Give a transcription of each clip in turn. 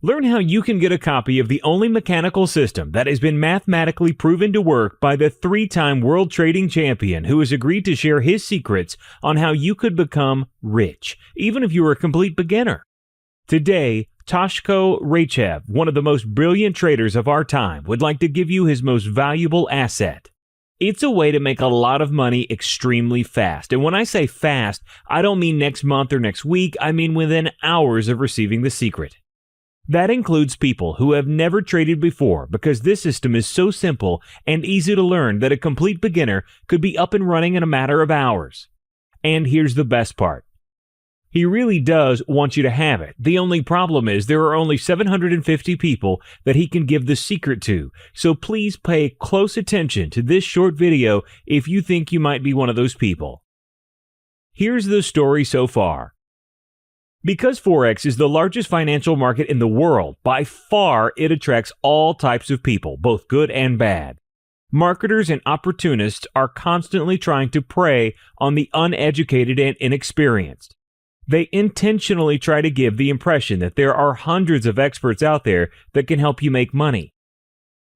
Learn how you can get a copy of the only mechanical system that has been mathematically proven to work by the 3-time world trading champion who has agreed to share his secrets on how you could become rich, even if you are a complete beginner. Today, Toshko Raychev, one of the most brilliant traders of our time, would like to give you his most valuable asset. It's a way to make a lot of money extremely fast. And when I say fast, I don't mean next month or next week. I mean within hours of receiving the secret. That includes people who have never traded before, because this system is so simple and easy to learn that a complete beginner could be up and running in a matter of hours. And here's the best part. He really does want you to have it. The only problem is there are only 750 people that he can give the secret to, so please pay close attention to this short video if you think you might be one of those people. Here's the story so far. Because Forex is the largest financial market in the world, by far it attracts all types of people, both good and bad. Marketers and opportunists are constantly trying to prey on the uneducated and inexperienced. They intentionally try to give the impression that there are hundreds of experts out there that can help you make money.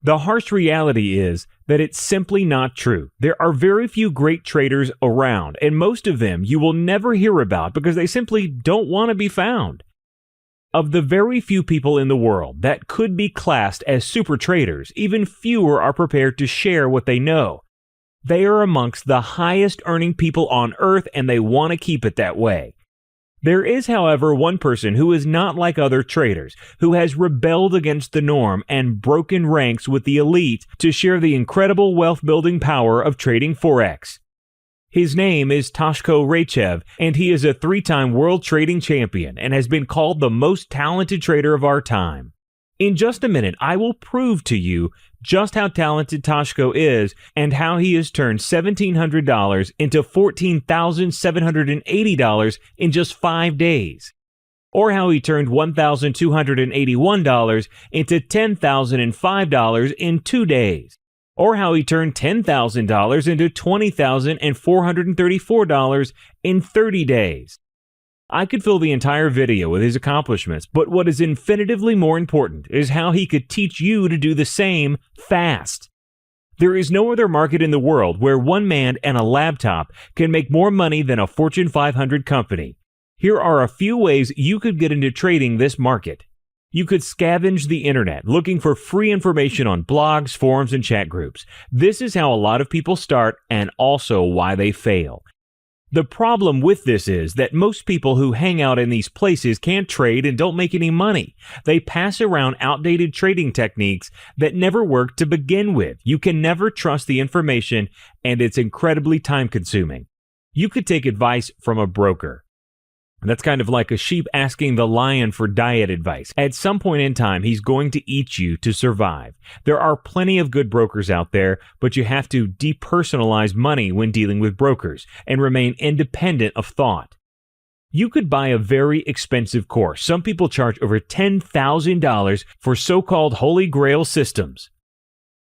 The harsh reality is that it's simply not true. There are very few great traders around, and most of them you will never hear about because they simply don't want to be found. Of the very few people in the world that could be classed as super traders, even fewer are prepared to share what they know. They are amongst the highest earning people on earth, and they want to keep it that way. There is, however, one person who is not like other traders, who has rebelled against the norm and broken ranks with the elite to share the incredible wealth-building power of trading Forex. His name is Toshko Raychev, and he is a 3-time world trading champion and has been called the most talented trader of our time. In just a minute, I will prove to you just how talented Toshko is and how he has turned $1,700 into $14,780 in just 5 days. Or how he turned $1,281 into $10,005 in 2 days. Or how he turned $10,000 into $20,434 in 30 days. I could fill the entire video with his accomplishments, but what is infinitively more important is how he could teach you to do the same fast. There is no other market in the world where one man and a laptop can make more money than a Fortune 500 company. Here are a few ways you could get into trading this market. You could scavenge the internet looking for free information on blogs, forums, and chat groups. This is how a lot of people start and also why they fail. The problem with this is that most people who hang out in these places can't trade and don't make any money. They pass around outdated trading techniques that never worked to begin with. You can never trust the information, and it's incredibly time-consuming. You could take advice from a broker. That's kind of like a sheep asking the lion for diet advice. At some point in time, he's going to eat you to survive. There are plenty of good brokers out there, but you have to depersonalize money when dealing with brokers and remain independent of thought. You could buy a very expensive course. Some people charge over $10,000 for so-called Holy Grail systems.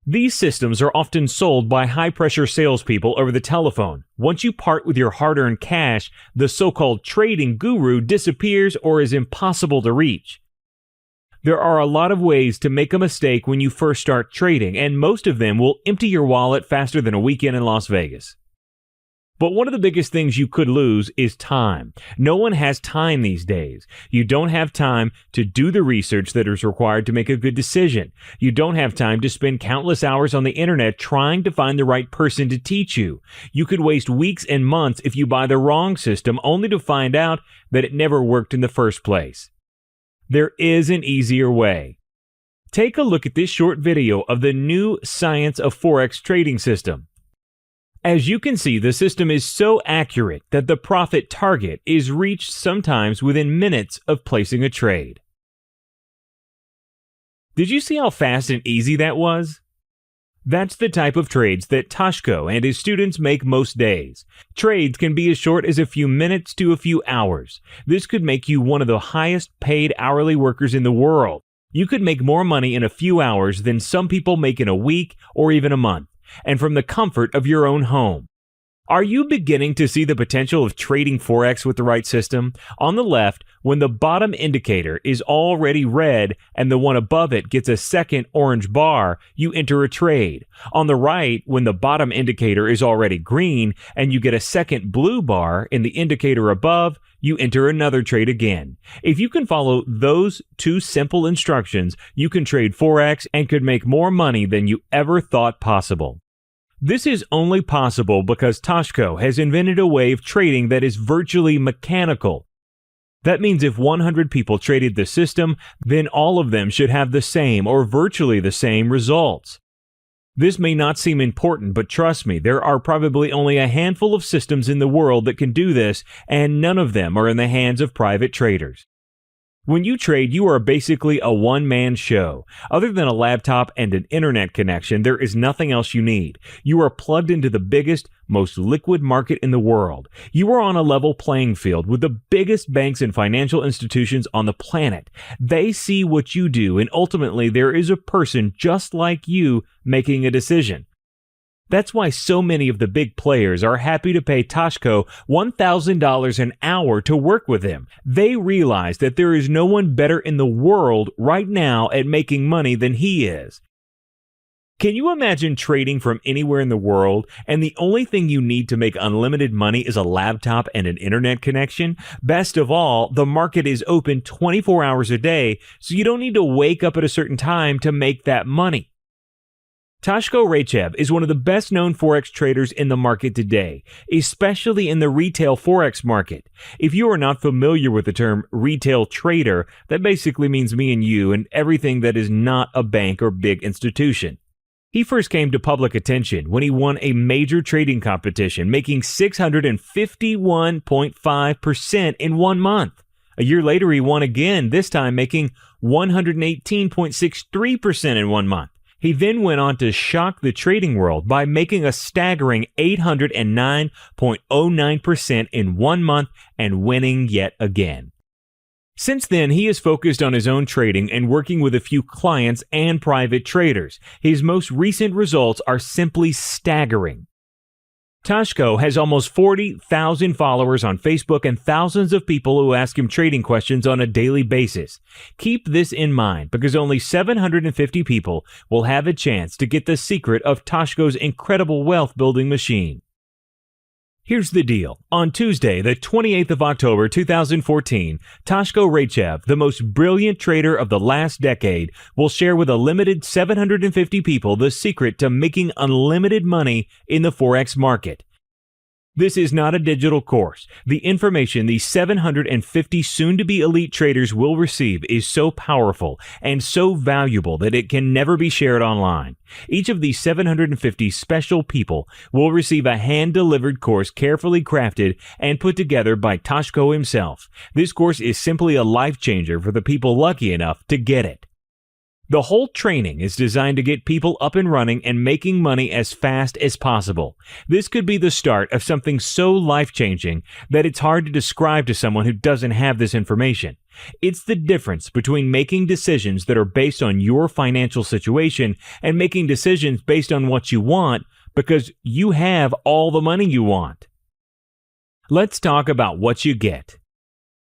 These systems are often sold by high-pressure salespeople over the telephone. Once you part with your hard-earned cash, the so-called trading guru disappears or is impossible to reach. There are a lot of ways to make a mistake when you first start trading, and most of them will empty your wallet faster than a weekend in Las Vegas. But one of the biggest things you could lose is time. No one has time these days. You don't have time to do the research that is required to make a good decision. You don't have time to spend countless hours on the internet trying to find the right person to teach you. You could waste weeks and months if you buy the wrong system only to find out that it never worked in the first place. There is an easier way. Take a look at this short video of the new Science of Forex Trading system. As you can see, the system is so accurate that the profit target is reached sometimes within minutes of placing a trade. Did you see how fast and easy that was? That's the type of trades that Toshko and his students make most days. Trades can be as short as a few minutes to a few hours. This could make you one of the highest paid hourly workers in the world. You could make more money in a few hours than some people make in a week or even a month, and from the comfort of your own home. Are you beginning to see the potential of trading Forex with the right system? On the left, when the bottom indicator is already red and the one above it gets a second orange bar, you enter a trade. On the right, when the bottom indicator is already green and you get a second blue bar in the indicator above, you enter another trade again. If you can follow those two simple instructions, you can trade Forex and could make more money than you ever thought possible. This is only possible because Toshko has invented a way of trading that is virtually mechanical. That means if 100 people traded the system, then all of them should have the same or virtually the same results. This may not seem important, but trust me, there are probably only a handful of systems in the world that can do this, and none of them are in the hands of private traders. When you trade, you are basically a one-man show. Other than a laptop and an internet connection, there is nothing else you need. You are plugged into the biggest, most liquid market in the world. You are on a level playing field with the biggest banks and financial institutions on the planet. They see what you do, and ultimately there is a person just like you making a decision. That's why so many of the big players are happy to pay Toshko $1,000 an hour to work with him. They realize that there is no one better in the world right now at making money than he is. Can you imagine trading from anywhere in the world and the only thing you need to make unlimited money is a laptop and an internet connection? Best of all, the market is open 24 hours a day, so you don't need to wake up at a certain time to make that money. Toshko Raychev is one of the best-known Forex traders in the market today, especially in the retail Forex market. If you are not familiar with the term retail trader, that basically means me and you and everything that is not a bank or big institution. He first came to public attention when he won a major trading competition, making 651.5% in 1 month. A year later, he won again, this time making 118.63% in 1 month. He then went on to shock the trading world by making a staggering 809.09% in 1 month and winning yet again. Since then, he has focused on his own trading and working with a few clients and private traders. His most recent results are simply staggering. Toshko has almost 40,000 followers on Facebook and thousands of people who ask him trading questions on a daily basis. Keep this in mind because only 750 people will have a chance to get the secret of Toshko's incredible wealth building machine. Here's the deal. On Tuesday, the 28th of October 2014, Toshko Raychev, the most brilliant trader of the last decade, will share with a limited 750 people the secret to making unlimited money in the Forex market. This is not a digital course. The information these 750 soon-to-be elite traders will receive is so powerful and so valuable that it can never be shared online. Each of these 750 special people will receive a hand-delivered course carefully crafted and put together by Toshko himself. This course is simply a life-changer for the people lucky enough to get it. The whole training is designed to get people up and running and making money as fast as possible. This could be the start of something so life-changing that it's hard to describe to someone who doesn't have this information. It's the difference between making decisions that are based on your financial situation and making decisions based on what you want because you have all the money you want. Let's talk about what you get.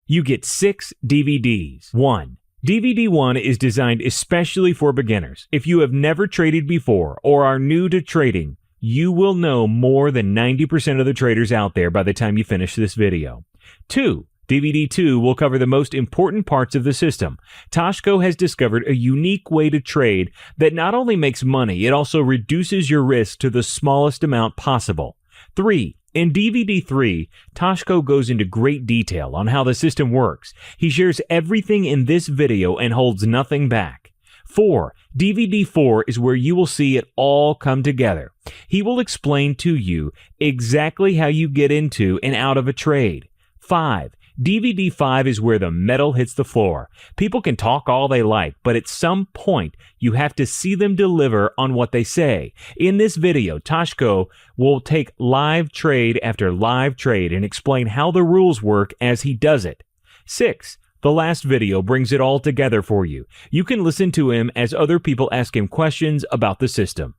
You get 6 DVDs. 1. DVD 1 is designed especially for beginners. If you have never traded before or are new to trading, you will know more than 90% of the traders out there by the time you finish this video. 2. DVD 2 will cover the most important parts of the system. Toshko has discovered a unique way to trade that not only makes money, it also reduces your risk to the smallest amount possible. 3. In DVD 3, Toshko goes into great detail on how the system works. He shares everything in this video and holds nothing back. 4. DVD 4 is where you will see it all come together. He will explain to you exactly how you get into and out of a trade. 5. DVD 5 is where the metal hits the floor. People can talk all they like, but at some point, you have to see them deliver on what they say. In this video, Toshko will take live trade after live trade and explain how the rules work as he does it. 6. The last video brings it all together for you. You can listen to him as other people ask him questions about the system.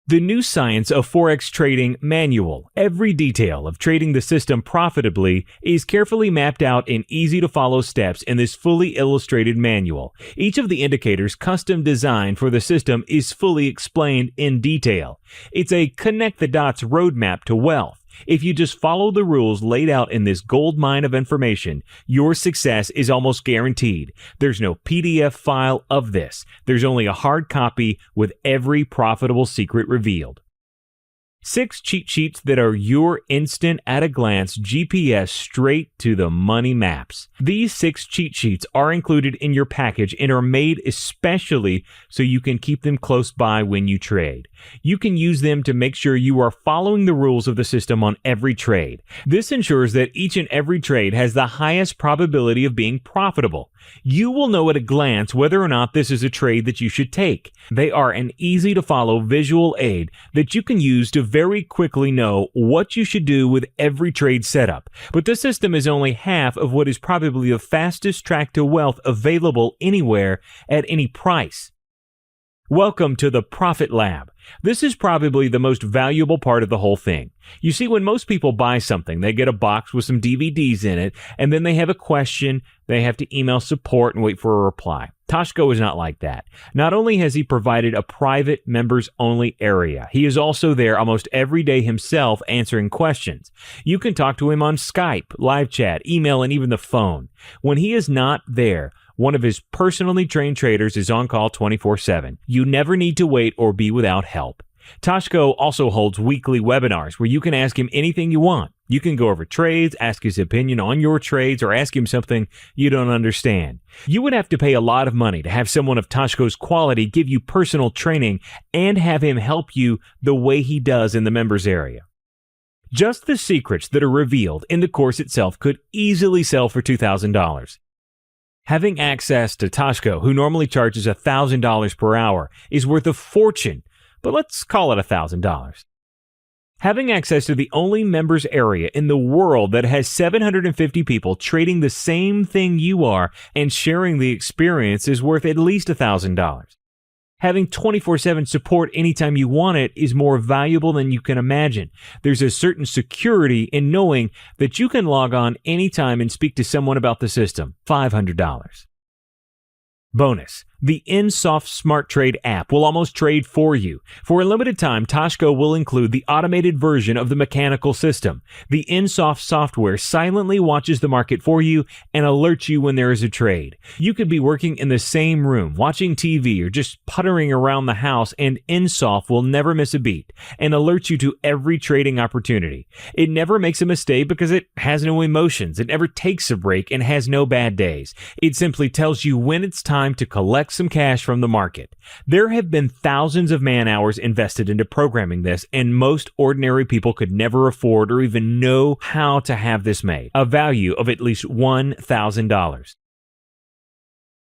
The new Science of Forex Trading manual, every detail of trading the system profitably, is carefully mapped out in easy-to-follow steps in this fully illustrated manual. Each of the indicators custom designed for the system is fully explained in detail. It's a connect-the-dots roadmap to wealth. If you just follow the rules laid out in this gold mine of information, your success is almost guaranteed. There's no PDF file of this. There's only a hard copy with every profitable secret revealed. 6 cheat sheets that are your instant at-a-glance GPS straight to the money maps. These 6 cheat sheets are included in your package and are made especially so you can keep them close by when you trade. You can use them to make sure you are following the rules of the system on every trade. This ensures that each and every trade has the highest probability of being profitable. You will know at a glance whether or not this is a trade that you should take. They are an easy-to-follow visual aid that you can use to very quickly know what you should do with every trade setup. But this system is only half of what is probably the fastest track to wealth available anywhere at any price. Welcome to the Profit Lab. This is probably the most valuable part of the whole thing. You see, when most people buy something, they get a box with some DVDs in it, and then they have a question, they have to email support and wait for a reply. Toshko is not like that. Not only has he provided a private members-only area, he is also there almost every day himself answering questions. You can talk to him on Skype, live chat, email, and even the phone. When he is not there, one of his personally trained traders is on call 24/7. You never need to wait or be without help. Toshko also holds weekly webinars where you can ask him anything you want. You can go over trades, ask his opinion on your trades, or ask him something you don't understand. You would have to pay a lot of money to have someone of Toshko's quality give you personal training and have him help you the way he does in the members area. Just the secrets that are revealed in the course itself could easily sell for $2,000. Having access to Toshko, who normally charges $1,000 per hour, is worth a fortune, but let's call it $1,000. Having access to the only members area in the world that has 750 people trading the same thing you are and sharing the experience is worth at least $1,000. Having 24/7 support anytime you want it is more valuable than you can imagine. There's a certain security in knowing that you can log on anytime and speak to someone about the system. $500. Bonus. The InSoft Smart Trade app will almost trade for you. For a limited time, Toshko will include the automated version of the mechanical system. The InSoft software silently watches the market for you and alerts you when there is a trade. You could be working in the same room, watching TV, or just puttering around the house, and InSoft will never miss a beat and alerts you to every trading opportunity. It never makes a mistake because it has no emotions. It never takes a break and has no bad days. It simply tells you when it's time to collect some cash from the market. There have been thousands of man-hours invested into programming this, and most ordinary people could never afford or even know how to have this made, a value of at least $1,000.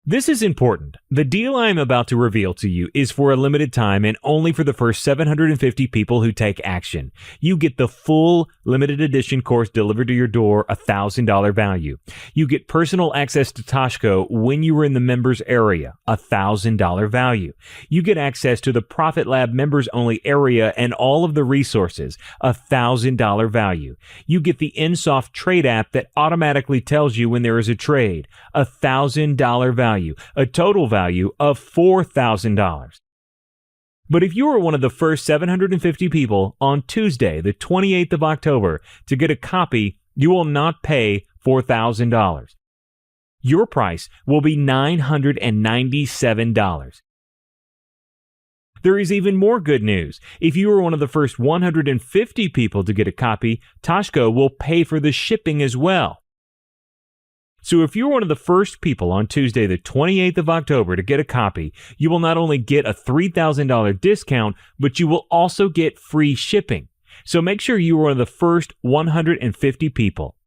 This is important. The deal I am about to reveal to you is for a limited time and only for the first 750 people who take action. You get the full limited edition course delivered to your door, $1,000 value. You get personal access to Toshko when you are in the members area, $1,000 value. You get access to the Profit Lab members only area and all of the resources, $1,000 value. You get the InSoft Trade app that automatically tells you when there is a trade, $1,000 value. A total value of $4,000. But if you are one of the first 750 people on Tuesday, the 28th of October, to get a copy, you will not pay $4,000. Your price will be $997. There is even more good news. If you are one of the first 150 people to get a copy, Toshko will pay for the shipping as well. So if you're one of the first people on Tuesday, the 28th of October, to get a copy, you will not only get a $3,000 discount, but you will also get free shipping. So make sure you are one of the first 150 people.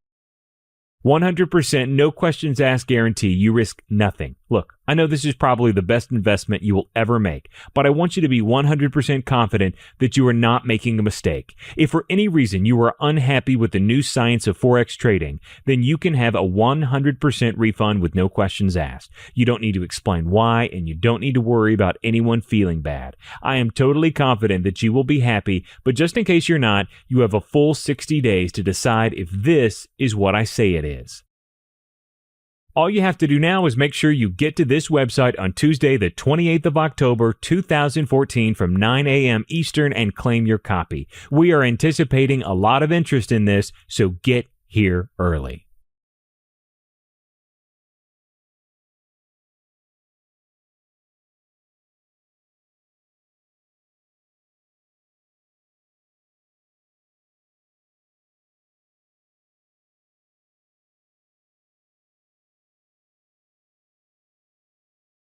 100% no questions asked guarantee. You risk nothing. Look, I know this is probably the best investment you will ever make, but I want you to be 100% confident that you are not making a mistake. If for any reason you are unhappy with the new Science of Forex Trading, then you can have a 100% refund with no questions asked. You don't need to explain why, and you don't need to worry about anyone feeling bad. I am totally confident that you will be happy, but just in case you're not, you have a full 60 days to decide if this is what I say it is. All you have to do now is make sure you get to this website on Tuesday, the 28th of October, 2014 from 9 a.m. Eastern and claim your copy. We are anticipating a lot of interest in this, so get here early.